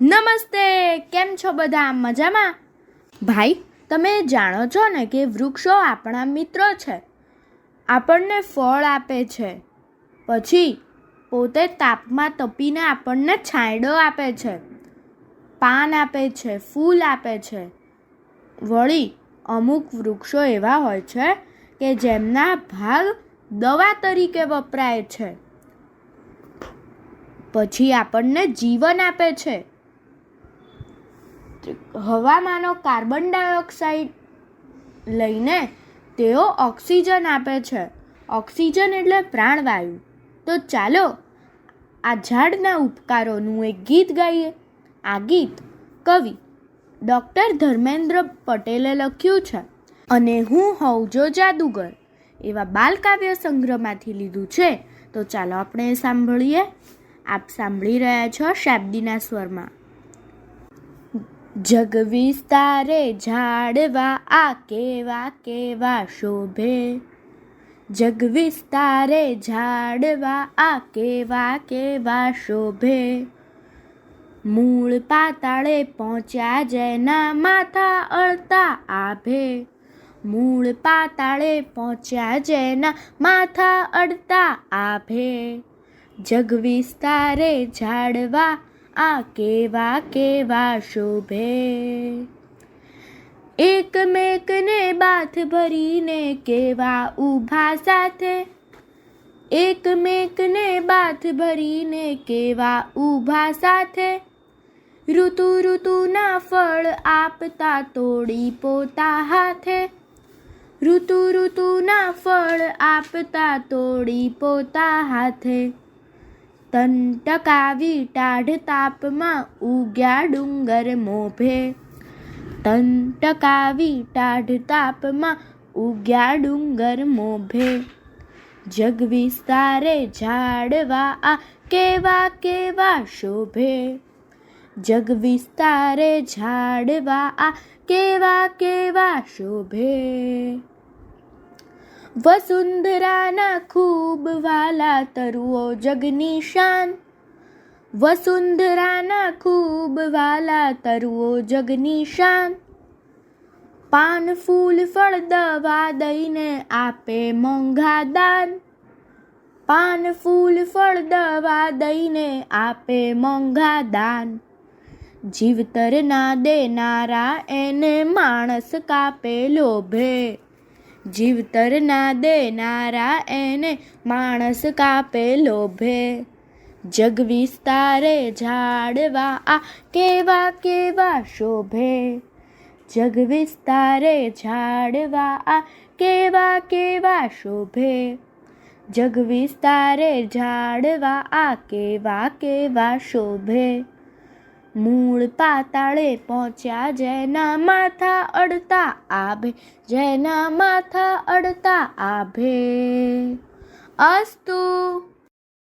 નમસ્તે, કેમ છો બધા? મજામાં? ભાઈ, તમે જાણો છો ને કે વૃક્ષો આપણા મિત્રો છે. આપણને ફળ આપે છે, પછી પોતે તાપમાં તપીને આપણને છાંયડો આપે છે, પાન આપે છે, ફૂલ આપે છે. વળી અમુક વૃક્ષો એવા હોય છે કે જેમના ભાગ દવા તરીકે વપરાય છે, પછી આપણને જીવન આપે છે. હવામાંનો કાર્બન ડાયોક્સાઇડ લઈને તેઓ ઓક્સિજન આપે છે. ઓક્સિજન એટલે પ્રાણવાયુ. તો ચાલો આ ઝાડના ઉપકારોનું એક ગીત ગાઈએ. આ ગીત કવિ ડૉક્ટર ધર્મેન્દ્ર પટેલે લખ્યું છે અને હું હોઉં જો જાદુગર એવા બાલકાવ્ય સંગ્રહમાંથી લીધું છે. તો ચાલો આપણે સાંભળીએ. આપ સાંભળી રહ્યા છો શાબ્દીના સ્વરમાં. જગ વિસ્તારે ઝાડવા આ કેવા કેવા શોભે. જગ વિસ્તારે ઝાડવા આ કેવા કેવા શોભે. મૂળ પાતાળે પહોંચ્યા જેના માથા અડતા આભે. મૂળ પાતાળે પહોંચ્યા જેના માથા અડતા આભે. જગ વિસ્તારે ઝાડવા આ કેવા કેવા શોભે. એકમેકને બાથ ભરીને કેવા ઊભા સાથે. એકમેકને બાથ ભરીને કેવા ઊભા સાથે. ઋતુ ઋતુના ફળ આપતા તોડી પોતા હાથે. ઋતુ ઋતુના ફળ આપતા તોડી પોતા હાથે. તન ટકાવી ટાઢ તાપમાં ઉગ્યા ડુંગર મોભે. તન ટકાવી ટાઢ તાપમાં ઉગ્યા ડુંગર મોભે. જગ વિસ્તારે ઝાડવા આ કેવા કેવા શોભે. જગ વિસ્તારે ઝાડવા આ કેવા કેવા શોભે. વસુંધરાના ખૂબ વાલા તરુઓ જગની શાન. વસુંધરાના ખૂબ વાલા તરુઓ જગની શાન. પાન ફૂલ ફળ દવા દઈને આપે મોંઘા દાન. પાન ફૂલ ફળ દવા દઈને આપે મોંઘા દાન. જીવતર ના દેનારા એને માણસ કાપે લોભે. જીવતર ના દેનારા એને માણસ કાપે લોભે. જગ વિસ્તારે ઝાડવા આ કેવા કેવા શોભે. જગ વિસ્તારે ઝાડવા આ કેવા કેવા શોભે. જગ વિસ્તારે ઝાડવા આ કેવા કેવા શોભે. મૂળ પાતાળે પહોંચ્યા જેના માથા અડતા આભે. જેના માથા અડતા આભે. અસ્તુ.